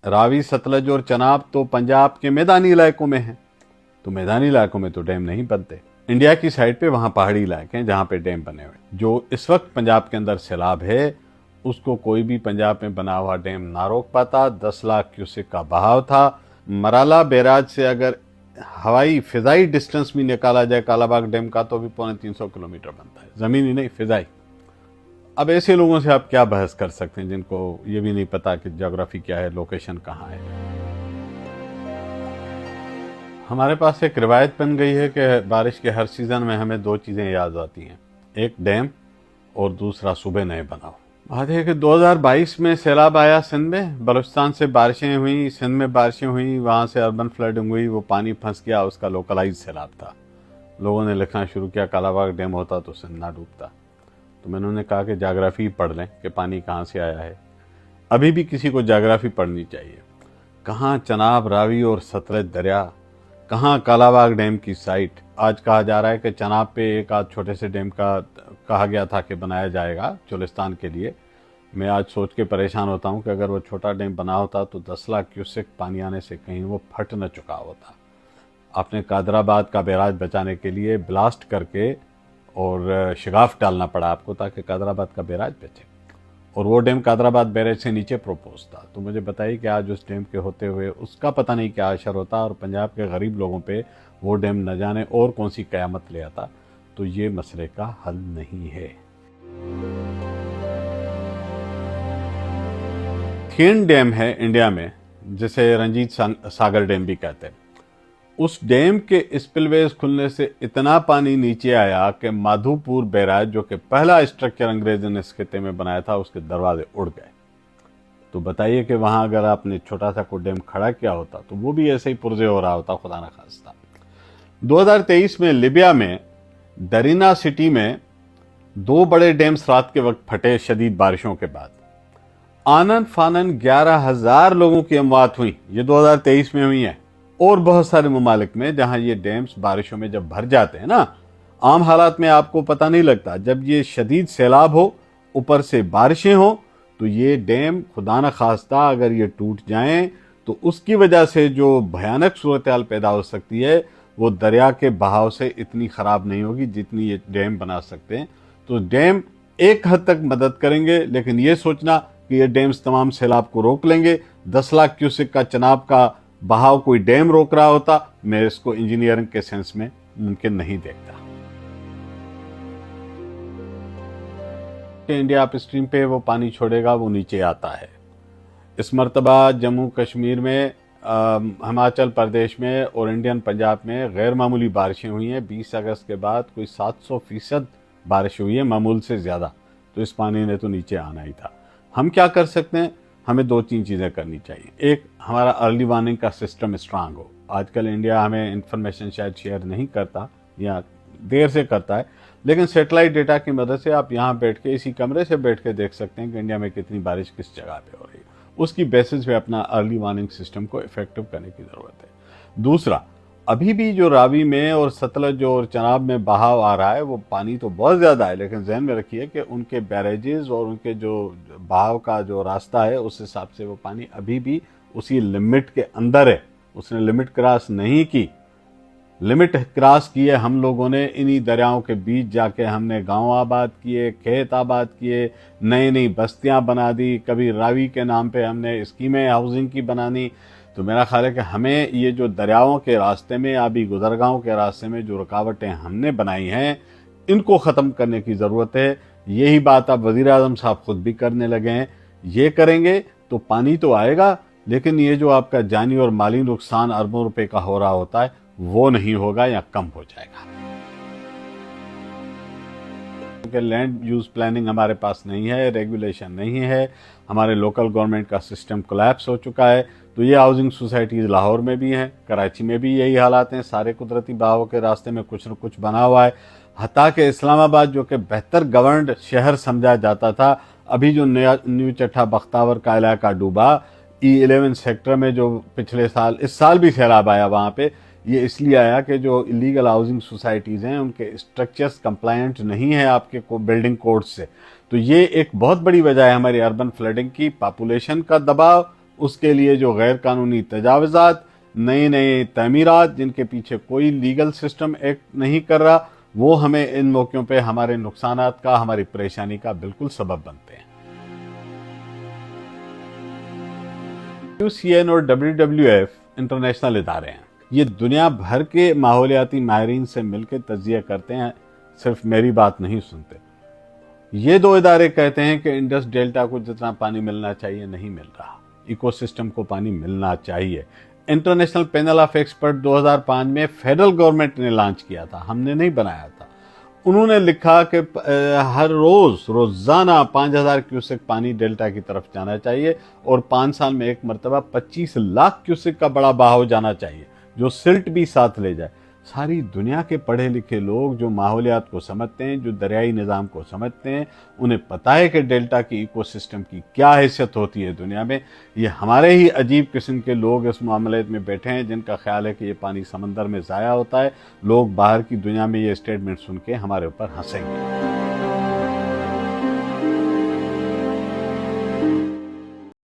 रावी, सतलज और चनाब तो पंजाब के मैदानी इलाकों में है, तो मैदानी इलाकों में तो डैम नहीं बनते। इंडिया की साइड पे वहाँ पहाड़ी इलाके हैं जहाँ पे डैम बने हुए। जो इस वक्त पंजाब के अंदर सैलाब है उसको कोई भी पंजाब में बना हुआ डैम ना रोक पाता। 10 लाख क्यूसेक का बहाव था। मराला बैराज से अगर हवाई फिजाई डिस्टेंस भी निकाला जाए कालाबाग डैम का तो भी 350 किलोमीटर बनता है, जमीनी नहीं फिजाई। अब ऐसे लोगों से आप क्या बहस कर सकते हैं जिनको ये भी नहीं पता कि ज्योग्राफी क्या है, लोकेशन कहाँ है। हमारे पास एक रिवायत बन गई है कि बारिश के हर सीजन में हमें दो चीजें याद आती हैं, एक डैम और दूसरा सुबह नए बनाओ। बात है कि 2022 में सैलाब आया सिंध में, बलूचिस्तान से बारिशें हुई, सिंध में बारिशें हुई, वहां से अर्बन फ्लडिंग हुई, वो पानी फंस गया, उसका लोकलाइज सैलाब था। लोगों ने लिखना शुरू किया कालाबाग डैम होता तो सिंध ना डूबता। तो मैंने उन्हें कहा कि जाग्राफी पढ़ लें कि पानी कहाँ से आया है। अभी भी किसी को जाग्राफी पढ़नी चाहिए। कहाँ चनाब, रावी और सतलज दरिया, कहाँ कालाबाग डैम की साइट। आज कहा जा रहा है कि चनाब पे एक आध छोटे से डैम का कहा गया था कि बनाया जाएगा चुलिस्तान के लिए। मैं आज सोच के परेशान होता हूँ कि अगर वो छोटा डैम बना होता तो 10 लाख क्यूसेक पानी आने से कहीं वो फट न चुका होता। आपने कादराबाद का बैराज बचाने के लिए ब्लास्ट करके और शिगाफ डालना पड़ा आपको ताकि कादराबाद का बैराज बचे, और वो डैम कादराबाद बैरेज से नीचे प्रोपोज था। तो मुझे बताइए कि आज उस डैम के होते हुए उसका पता नहीं क्या असर होता और पंजाब के गरीब लोगों पे वो डैम न जाने और कौन सी कयामत ले आता। तो ये मसले का हल नहीं है। थेन डैम है इंडिया में, जिसे रंजीत सागर डैम भी कहते हैं। उस डैम के स्पिलवेज खुलने से इतना पानी नीचे आया कि माधोपुर बैराज, जो कि पहला स्ट्रक्चर अंग्रेजों ने इस खिते में बनाया था, उसके दरवाजे उड़ गए। तो बताइए कि वहां अगर आपने छोटा सा कोई डैम खड़ा किया होता तो वो भी ऐसे ही पुरजे हो रहा होता, खुदा ना खास्ता। 2023 में लिबिया में दरीना सिटी में 2 बड़े डैम्स रात के वक्त फटे शदीद बारिशों के बाद। आनन फानन 11,000 लोगों की अमवात हुई, ये 2023 में हुई है। और बहुत सारे ममालिक में जहां ये डैम्स बारिशों में जब भर जाते हैं ना, आम हालात में आपको पता नहीं लगता, जब ये शदीद सैलाब हो ऊपर से बारिशें हो तो ये डैम खुदा न खास्ता अगर ये टूट जाएं तो उसकी वजह से जो भयानक सूरत हाल पैदा हो सकती है वो दरिया के बहाव से इतनी खराब नहीं होगी जितनी ये डैम बना सकते हैं। तो डैम एक हद तक मदद करेंगे, लेकिन ये सोचना कि ये डैम्स तमाम सैलाब को रोक लेंगे, 10 लाख क्यूसेक का चनाब का बहाव कोई डैम रोक रहा होता, मैं इसको इंजीनियरिंग के सेंस में मुमकिन नहीं देखता। कि इंडिया अप स्ट्रीम पे वो पानी छोड़ेगा वो नीचे आता है। इस मरतबा जम्मू कश्मीर में, हिमाचल प्रदेश में और इंडियन पंजाब में गैर मामूली बारिशें हुई हैं। 20 अगस्त के बाद कोई 700% बारिश हुई है, मामूल से ज़्यादा। तो इस पानी ने तो नीचे आना ही था। हम क्या कर सकते हैं? हमें 2-3 चीज़ें करनी चाहिए। एक, हमारा अर्ली वार्निंग का सिस्टम स्ट्रांग हो। आजकल इंडिया हमें इंफॉर्मेशन शायद शेयर नहीं करता या देर से करता है, लेकिन सैटेलाइट डेटा की मदद से आप यहाँ बैठ के, इसी कमरे से बैठ के देख सकते हैं कि इंडिया में कितनी बारिश किस जगह पे हो रही है। उसकी बेसिस पे अपना अर्ली वार्निंग सिस्टम को इफेक्टिव करने की ज़रूरत है। दूसरा, अभी भी जो रावी में और सतलज और चनाब में बहाव आ रहा है वो पानी तो बहुत ज़्यादा है, लेकिन जहन में रखिए कि उनके बैरेजेस और उनके जो बहाव का जो रास्ता है उस हिसाब से वो पानी अभी भी उसी लिमिट के अंदर है। उसने लिमिट क्रॉस नहीं की। लिमिट क्रॉस किए हम लोगों ने, इन्हीं दरियाओं के बीच जाके हमने गांव आबाद किए, खेत आबाद किए, नई नई बस्तियां बना दी, कभी रावी के नाम पे हमने स्कीमें हाउसिंग की बनानी। तो मेरा ख्याल है कि हमें ये जो दरियाओं के रास्ते में, आबी गुजरगाहों के रास्ते में जो रुकावटें हमने बनाई हैं, इनको ख़त्म करने की ज़रूरत है। यही बात अब वज़ीर आज़म साहब खुद भी करने लगे हैं। ये करेंगे तो पानी तो आएगा, लेकिन ये जो आपका जानी और माली नुकसान अरबों रुपए का हो रहा होता है वो नहीं होगा या कम हो जाएगा। क्योंकि लैंड यूज प्लानिंग हमारे पास नहीं है, रेगुलेशन नहीं है, हमारे लोकल गवर्नमेंट का सिस्टम कोलैप्स हो चुका है। तो ये हाउसिंग सोसाइटीज़ लाहौर में भी हैं, कराची में भी यही हालात हैं। सारे कुदरती बहाव के रास्ते में कुछ न कुछ बना हुआ है। हत्ता कि इस्लामाबाद, जो कि बेहतर गवर्नड शहर समझा जाता था, अभी जो नया न्यू चट्ठा बख्तावर का इलाका डूबा, E11 सेक्टर में जो पिछले साल, इस साल भी सैलाब आया वहाँ पे, ये इसलिए आया कि जो इलीगल हाउसिंग सोसाइटीज़ हैं उनके स्ट्रक्चर्स कंप्लायंट नहीं है आपके बिल्डिंग कोड से। तो ये एक बहुत बड़ी वजह है हमारी अर्बन फ्लडिंग की। पॉपुलेशन का दबाव, उसके लिए जो गैर कानूनी तजावज़ात, नए नए तमीरात जिनके पीछे कोई लीगल सिस्टम एक्ट नहीं कर रहा, वो हमें इन मौक़ों पे हमारे नुकसानात का, हमारी परेशानी का बिल्कुल सबब बनते हैं। IUCN और WWF इंटरनेशनल इदारे हैं, ये दुनिया भर के माहौलियाती माहिरीन से मिलकर तज्जिया करते हैं, सिर्फ मेरी बात नहीं सुनते। ये दो इदारे कहते हैं कि इंडस डेल्टा को जितना पानी मिलना चाहिए नहीं मिल रहा, इकोसिस्टम को पानी मिलना चाहिए। इंटरनेशनल पैनल ऑफ एक्सपर्ट 2005 में फेडरल गवर्नमेंट ने लॉन्च किया था, हमने नहीं बनाया था। उन्होंने लिखा कि हर रोजाना 5000 क्यूसेक पानी डेल्टा की तरफ जाना चाहिए और 5 साल में एक मरतबा 25 लाख क्यूसेक का बड़ा बहाव जाना चाहिए, जो सिल्ट भी साथ ले जाए। सारी दुनिया के पढ़े लिखे लोग जो माहौलियात को समझते हैं, जो दरियाई निज़ाम को समझते हैं, उन्हें पता है कि डेल्टा की इकोसिस्टम की क्या हैसियत होती है दुनिया में। ये हमारे ही अजीब किस्म के लोग इस मामले में बैठे हैं जिनका ख्याल है कि ये पानी समंदर में ज़ाया होता है। लोग बाहर की दुनिया में ये स्टेटमेंट सुन के हमारे ऊपर हंसेंगे।